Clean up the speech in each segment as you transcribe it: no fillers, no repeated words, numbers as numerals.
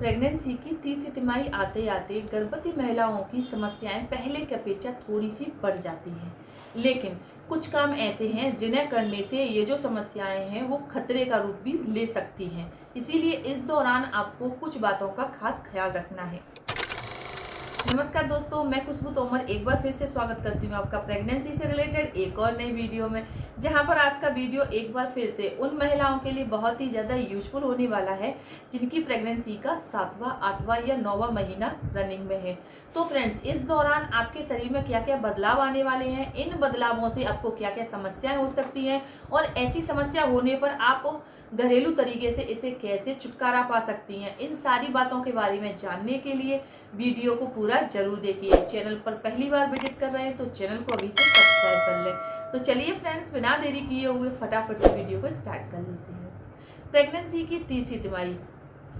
Pregnancy की तीसरी तिमाही आते आते गर्भवती महिलाओं की समस्याएं पहले की अपेक्षा थोड़ी सी बढ़ जाती हैं। लेकिन कुछ काम ऐसे हैं जिन्हें करने से ये जो समस्याएं हैं वो खतरे का रूप भी ले सकती हैं। इसीलिए इस दौरान आपको कुछ बातों का खास ख्याल रखना है। नमस्कार दोस्तों, मैं खुशबू तोमर एक बार फिर से स्वागत करती हूँ आपका प्रेगनेंसी से रिलेटेड एक और नई वीडियो में। जहाँ पर आज का वीडियो एक बार फिर से उन महिलाओं के लिए बहुत ही ज़्यादा यूजफुल होने वाला है जिनकी प्रेगनेंसी का 7वां 8वां या 9वां महीना रनिंग में है। तो फ्रेंड्स, इस दौरान आपके शरीर में क्या क्या बदलाव आने वाले हैं, इन बदलावों से आपको क्या क्या समस्याएं हो सकती हैं और ऐसी समस्या होने पर आप घरेलू तरीके से इसे कैसे छुटकारा पा सकती हैं, इन सारी बातों के बारे में जानने के लिए वीडियो को पूरा जरूर देखिए। चैनल पर पहली बार विजिट कर रहे हैं तो चैनल को अभी से सब्सक्राइब कर लें। तो चलिए फ्रेंड्स, बिना देरी किए हुए फटाफट से वीडियो को स्टार्ट कर लेते हैं। प्रेगनेंसी की तीसरी तिमाही,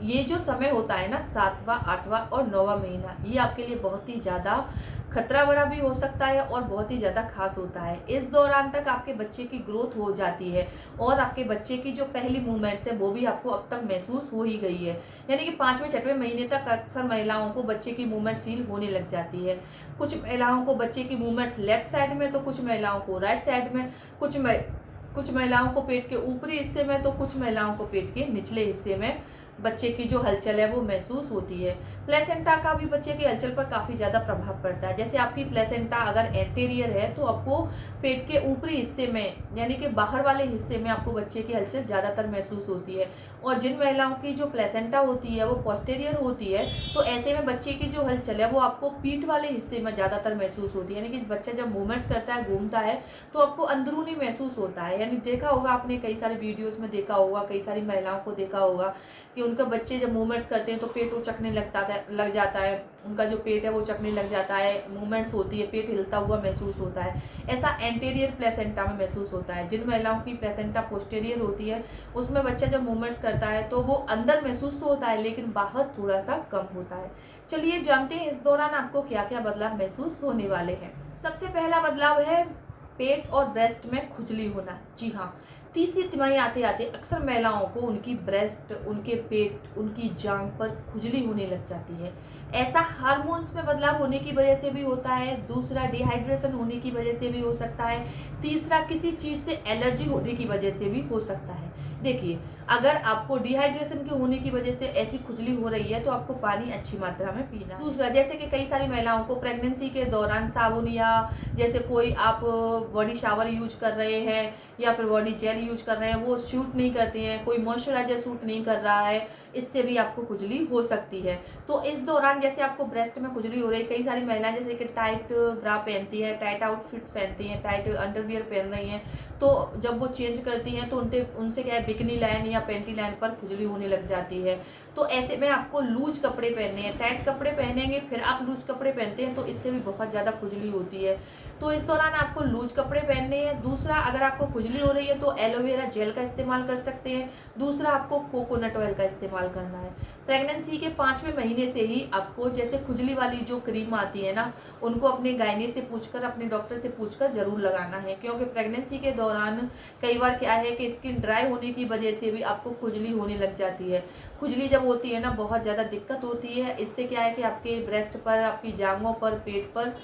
ये जो समय होता है ना, 7वां 8वां और 9वां महीना, ये आपके लिए बहुत ही ज़्यादा खतरा भरा भी हो सकता है और बहुत ही ज़्यादा खास होता है। इस दौरान तक आपके बच्चे की ग्रोथ हो जाती है और आपके बच्चे की जो पहली मूवमेंट्स है वो भी आपको अब तक महसूस हो ही गई है। यानी कि 5वें 6वें महीने तक अक्सर महिलाओं को बच्चे की मूवमेंट्स फील होने लग जाती है। कुछ महिलाओं को बच्चे की मूवमेंट्स लेफ्ट साइड में, तो कुछ महिलाओं को राइट साइड में, कुछ महिलाओं को पेट के ऊपरी हिस्से में, तो कुछ महिलाओं को पेट के निचले हिस्से में बच्चे की जो हलचल है वो महसूस होती है। प्लेसेंटा का भी बच्चे की हलचल पर काफ़ी ज़्यादा प्रभाव पड़ता है। जैसे आपकी प्लेसेंटा अगर एंटीरियर है तो आपको पेट के ऊपरी हिस्से में, यानी कि बाहर वाले हिस्से में, आपको बच्चे की हलचल ज़्यादातर महसूस होती है। और जिन महिलाओं की जो प्लेसेंटा होती है वो पोस्टेरियर होती है, तो ऐसे में बच्चे की जो हलचल है वो आपको पीठ वाले हिस्से में ज़्यादातर महसूस होती है। यानी कि बच्चा जब मूवमेंट्स करता है, घूमता है, तो आपको अंदरूनी महसूस होता है। यानी देखा होगा आपने, कई सारे वीडियोज़ में देखा होगा, कई सारी महिलाओं को देखा होगा कि उनका बच्चे जब मूवमेंट्स करते हैं तो पेट उचकने लग जाता है, उनका जो पेट है वो उचकने लग जाता है, मूवमेंट्स होती है, पेट हिलता हुआ महसूस होता है। ऐसा एंटीरियर प्लेसेंटा में महसूस होता है। जिन महिलाओं की प्लेसेंटा पोस्टीरियर होती है उसमें बच्चा जब मूवमेंट्स करता है तो वो अंदर महसूस तो होता है लेकिन बाहर थोड़ा सा कम होता है। चलिए जानते हैं इस दौरान आपको क्या क्या बदलाव महसूस होने वाले हैं। सबसे पहला बदलाव है पेट और ब्रेस्ट में खुजली होना। जी हाँ, तीसरी तिमाही आते आते अक्सर महिलाओं को उनकी ब्रेस्ट, उनके पेट, उनकी जांघ पर खुजली होने लग जाती है। ऐसा हार्मोन्स में बदलाव होने की वजह से भी होता है, दूसरा डिहाइड्रेशन होने की वजह से भी हो सकता है, तीसरा किसी चीज़ से एलर्जी होने की वजह से भी हो सकता है। देखिए, अगर आपको डिहाइड्रेशन के होने की वजह से ऐसी खुजली हो रही है तो आपको पानी अच्छी मात्रा में पीना है। दूसरा, जैसे कि कई सारी महिलाओं को प्रेगनेंसी के दौरान साबुन या जैसे कोई आप बॉडी शावर यूज कर रहे हैं या फिर बॉडी जेल यूज कर रहे हैं, वो सूट नहीं करते हैं, कोई मॉइस्चराइजर सूट नहीं कर रहा है, इससे भी आपको खुजली हो सकती है। तो इस दौरान जैसे आपको ब्रेस्ट में खुजली हो रही है, कई सारी महिलाएं जैसे कि टाइट ब्रा पहनती है, टाइट आउटफिट्स पहनती हैं, टाइट अंडरवियर पहन रही हैं, तो जब वो चेंज करती हैं तो उनसे क्या है, बिकनी लाइन या पेंटी लाइन पर खुजली होने लग जाती है। तो ऐसे में आपको लूज कपड़े पहनने हैं। टाइट कपड़े पहनेंगे फिर आप लूज कपड़े पहनते हैं तो इससे भी बहुत ज़्यादा खुजली होती है। तो इस दौरान आपको लूज कपड़े पहनने हैं। दूसरा, अगर आपको खुजली हो रही है तो एलोवेरा जेल का इस्तेमाल कर सकते हैं। दूसरा, आपको कोकोनट ऑयल का इस्तेमाल करना है। प्रेगनेंसी के 5वें महीने से ही आपको जैसे खुजली वाली जो क्रीम आती है ना, उनको अपने गायने से पूछकर, अपने डॉक्टर से पूछकर जरूर लगाना है, क्योंकि प्रेगनेंसी के दौरान कई बार क्या है कि स्किन ड्राई होने की वजह से भी आपको खुजली होने लग जाती है। खुजली जब होती है ना, बहुत ज़्यादा दिक्कत होती है। इससे क्या है कि आपके ब्रेस्ट पर, आपकी जांघों पर, पेट पर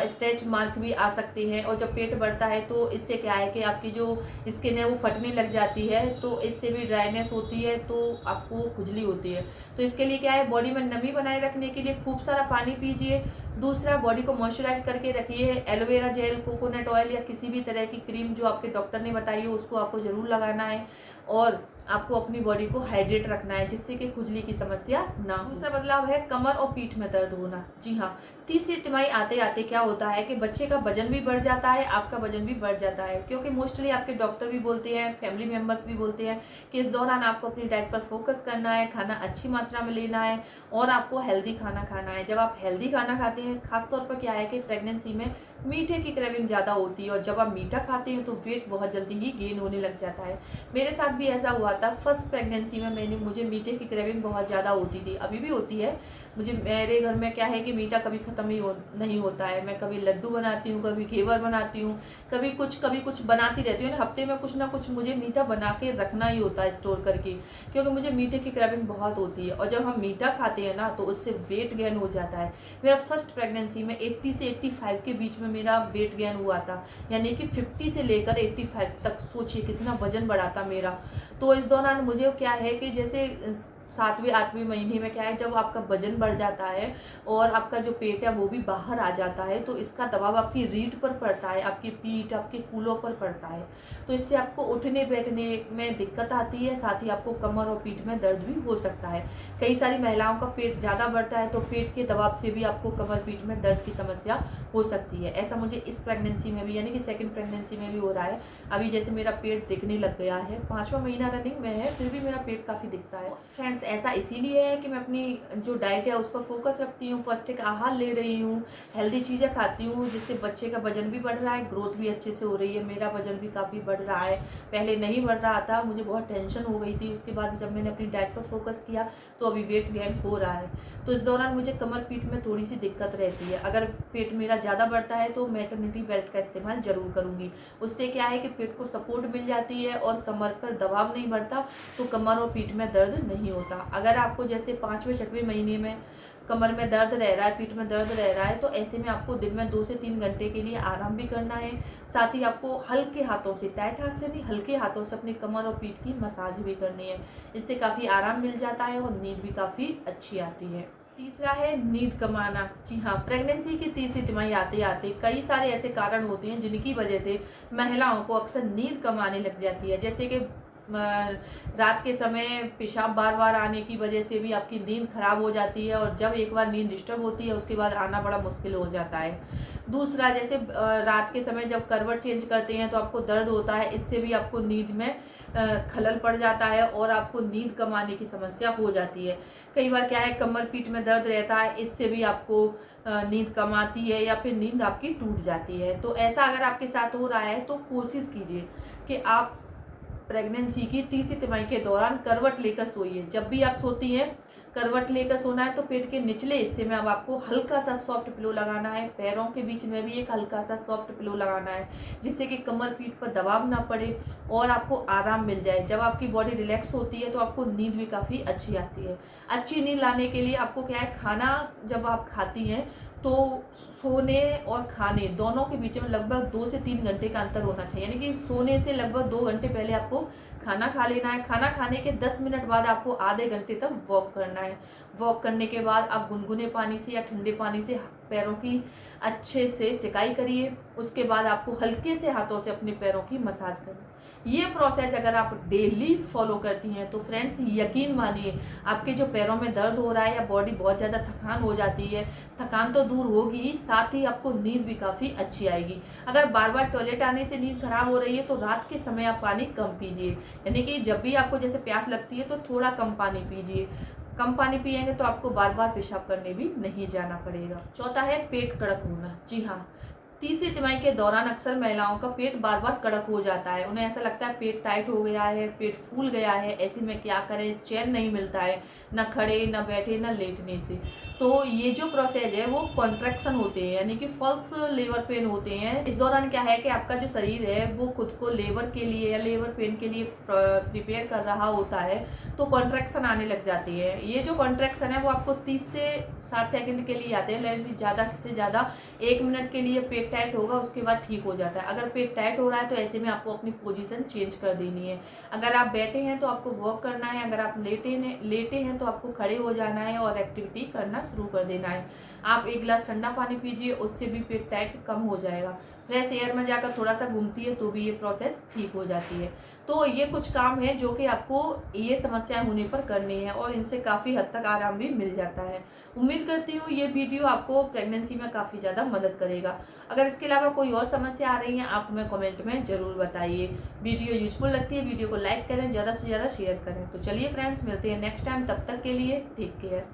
स्ट्रेच मार्क भी आ सकते हैं। और जब पेट बढ़ता है तो इससे क्या है कि आपकी जो स्किन है वो फटने लग जाती है, तो इससे भी ड्राइनेस होती है, तो आपको खुजली होती है। तो इसके लिए क्या है, बॉडी में नमी बनाए रखने के लिए खूब सारा पानी पीजिए। दूसरा, बॉडी को मॉइस्चराइज करके रखिए। एलोवेरा जेल, कोकोनट ऑयल या किसी भी तरह की क्रीम जो आपके डॉक्टर ने बताई हो उसको आपको ज़रूर लगाना है और आपको अपनी बॉडी को हाइड्रेट रखना है, जिससे कि खुजली की समस्या ना हो। दूसरा बदलाव है कमर और पीठ में दर्द होना। जी हाँ, तीसरी तिमाही आते आते क्या होता है कि बच्चे का वजन भी बढ़ जाता है, आपका वजन भी बढ़ जाता है, क्योंकि मोस्टली आपके डॉक्टर भी बोलते हैं, फैमिली मेम्बर्स भी बोलते हैं कि इस दौरान आपको अपनी डाइट पर फोकस करना है, खाना अच्छी मात्रा में लेना है और आपको हेल्दी खाना खाना है। जब आप हेल्दी खाना खाते हैं, खासतौर पर क्या है कि प्रेगनेंसी में मीठे की क्रेविंग ज़्यादा होती है और जब आप मीठा खाते हैं तो वेट बहुत जल्दी ही गेन होने लग जाता है। मेरे साथ भी ऐसा हुआ था, फर्स्ट प्रेगनेंसी में मुझे मीठे की क्रेविंग बहुत ज़्यादा होती थी, अभी भी होती है। मुझे मेरे घर में क्या है कि मीठा कभी ख़त्म ही नहीं होता है। मैं कभी लड्डू बनाती हूँ, कभी घेवर बनाती हूँ, कभी कुछ बनाती रहती हूँ। हफ्ते में कुछ ना कुछ मुझे मीठा बना के रखना ही होता है स्टोर करके, क्योंकि मुझे मीठे की क्रेविंग बहुत होती है। और जब हम मीठा खाते हैं ना तो उससे वेट गेन हो जाता है। मेरा फर्स्ट प्रेगनेंसी में 80 से 85 के बीच में मेरा वेट गेन हुआ था, यानी कि 50 से लेकर 85 तक। सोचिए कितना वजन बढ़ा था मेरा। तो इस दौरान मुझे क्या है कि जैसे 7वें 8वें महीने में क्या है, जब आपका वजन बढ़ जाता है और आपका जो पेट है वो भी बाहर आ जाता है, तो इसका दबाव आपकी रीढ़ पर पड़ता है, आपकी पीठ, आपके कूल्हों पर पड़ता है। तो इससे आपको उठने बैठने में दिक्कत आती है, साथ ही आपको कमर और पीठ में दर्द भी हो सकता है। कई सारी महिलाओं का पेट ज़्यादा बढ़ता है तो पेट के दबाव से भी आपको कमर पीठ में दर्द की समस्या हो सकती है। ऐसा मुझे इस प्रेगनेंसी में भी, यानी कि सेकंड प्रेगनेंसी में भी हो रहा है। अभी जैसे मेरा पेट दिखने लग गया है, 5वां महीना रनिंग में है, फिर भी मेरा पेट काफ़ी दिखता है। फ्रेंड्स, ऐसा इसीलिए है कि मैं अपनी जो डाइट है उस पर फोकस रखती हूँ, पौष्टिक आहार ले रही हूँ, हेल्दी चीज़ें खाती हूँ, जिससे बच्चे का वजन भी बढ़ रहा है, ग्रोथ भी अच्छे से हो रही है, मेरा वजन भी काफ़ी बढ़ रहा है। पहले नहीं बढ़ रहा था, मुझे बहुत टेंशन हो गई थी। उसके बाद जब मैंने अपनी डाइट पर फोकस किया तो अभी वेट गेन हो रहा है। तो इस दौरान मुझे कमर पीठ में थोड़ी सी दिक्कत रहती है। अगर पेट मेरा ज़्यादा बढ़ता है तो मैटरनिटी बेल्ट का इस्तेमाल ज़रूर करूँगी। उससे क्या है कि पेट को सपोर्ट मिल जाती है और कमर पर दबाव नहीं बढ़ता, तो कमर और पीठ में दर्द नहीं होता। अगर आपको जैसे 5वें 6वें महीने में कमर में दर्द रह रहा है, पीठ में दर्द रह रहा है, तो ऐसे में आपको दिन में 2 से 3 घंटे के लिए आराम भी करना है। साथ ही आपको हल्के हाथों से, टाइट हाथ से नहीं, हल्के हाथों से अपनी कमर और पीठ की मसाज भी करनी है। इससे काफ़ी आराम मिल जाता है और नींद भी काफ़ी अच्छी आती है। तीसरा है नींद कम आना। जी हाँ, प्रेगनेंसी की तीसरी तिमाही आते आते कई सारे ऐसे कारण होते हैं जिनकी वजह से महिलाओं को अक्सर नींद कम आने लग जाती है। जैसे कि रात के समय पेशाब बार बार आने की वजह से भी आपकी नींद खराब हो जाती है, और जब एक बार नींद डिस्टर्ब होती है उसके बाद आना बड़ा मुश्किल हो जाता है। दूसरा, जैसे रात के समय जब करवट चेंज करते हैं तो आपको दर्द होता है, इससे भी आपको नींद में खलल पड़ जाता है और आपको नींद कम आने की समस्या हो जाती है। कई बार क्या है, कमर पीठ में दर्द रहता है, इससे भी आपको नींद कम आती है या फिर नींद आपकी टूट जाती है। तो ऐसा अगर आपके साथ हो रहा है तो कोशिश कीजिए कि आप प्रेगनेंसी की तीसरी तिमाही के दौरान करवट लेकर सोइए। जब भी आप सोती हैं, करवट लेकर सोना है तो पेट के निचले हिस्से में अब आपको हल्का सा सॉफ्ट पिलो लगाना है। पैरों के बीच में भी एक हल्का सा सॉफ्ट पिलो लगाना है, जिससे कि कमर पीठ पर दबाव ना पड़े और आपको आराम मिल जाए। जब आपकी बॉडी रिलैक्स होती है तो आपको नींद भी काफ़ी अच्छी आती है। अच्छी नींद लाने के लिए आपको क्या है, खाना जब आप खाती हैं तो सोने और खाने दोनों के बीच में लगभग 2 से 3 घंटे का अंतर होना चाहिए। यानी कि सोने से लगभग 2 घंटे पहले आपको खाना खा लेना है। खाना खाने के 10 मिनट बाद आपको आधे घंटे तक वॉक करना है। वॉक करने के बाद आप गुनगुने पानी से या ठंडे पानी से पैरों की अच्छे से सिकाई करिए। उसके बाद आपको हल्के से हाथों से अपने पैरों की मसाज करनी है। ये प्रोसेस अगर आप डेली फॉलो करती हैं तो फ्रेंड्स यकीन मानिए, आपके जो पैरों में दर्द हो रहा है या बॉडी बहुत ज़्यादा थकान हो जाती है, थकान तो दूर होगी ही, साथ ही आपको नींद भी काफ़ी अच्छी आएगी। अगर बार बार टॉयलेट आने से नींद खराब हो रही है तो रात के समय आप पानी कम पीजिए। यानी कि जब भी आपको जैसे प्यास लगती है तो थोड़ा कम पानी पीजिए। कम पानी पिएंगे तो आपको बार बार पेशाब करने भी नहीं जाना पड़ेगा। चौथा है पेट कड़क होना। जी हाँ, तीसरी तिमाही के दौरान अक्सर महिलाओं का पेट बार बार कड़क हो जाता है। उन्हें ऐसा लगता है पेट टाइट हो गया है, पेट फूल गया है, ऐसे में क्या करें, चैन नहीं मिलता है, ना खड़े ना बैठे ना लेटने से। तो ये जो प्रोसेस है वो कॉन्ट्रैक्शन होते हैं, यानी कि फॉल्स लेबर पेन होते हैं। इस दौरान क्या है कि आपका जो शरीर है वो खुद को लेबर के लिए या लेबर पेन के लिए प्रिपेयर कर रहा होता है, तो कॉन्ट्रैक्शन आने लग जाती है। ये जो कॉन्ट्रैक्शन है वो आपको 30 से 60 सेकंड के लिए आते हैं, लेकिन ज़्यादा से ज़्यादा 1 मिनट के लिए पेट टाइट होगा, उसके बाद ठीक हो जाता है। अगर पेट टाइट हो रहा है तो ऐसे में आपको अपनी पोजीशन चेंज कर देनी है। अगर आप बैठे हैं तो आपको वॉक करना है, अगर आप लेटे हैं तो आपको खड़े हो जाना है और एक्टिविटी करना शुरू कर देना है। आप 1 गिलास ठंडा पानी पीजिए, उससे भी पेट टाइट कम हो जाएगा। फ्रेश एयर में जाकर थोड़ा सा घूमती है तो भी ये प्रोसेस ठीक हो जाती है। तो ये कुछ काम है जो कि आपको ये समस्याएं होने पर करनी है और इनसे काफ़ी हद तक आराम भी मिल जाता है। उम्मीद करती हूँ ये वीडियो आपको प्रेगनेंसी में काफ़ी ज़्यादा मदद करेगा। अगर इसके अलावा कोई और समस्या आ रही है आप हमें कमेंट में ज़रूर बताइए। वीडियो यूजफुल लगती है वीडियो को लाइक करें, ज़्यादा से ज़्यादा शेयर करें। तो चलिए फ्रेंड्स, मिलते हैं नेक्स्ट टाइम, तब तक के लिए टेक केयर।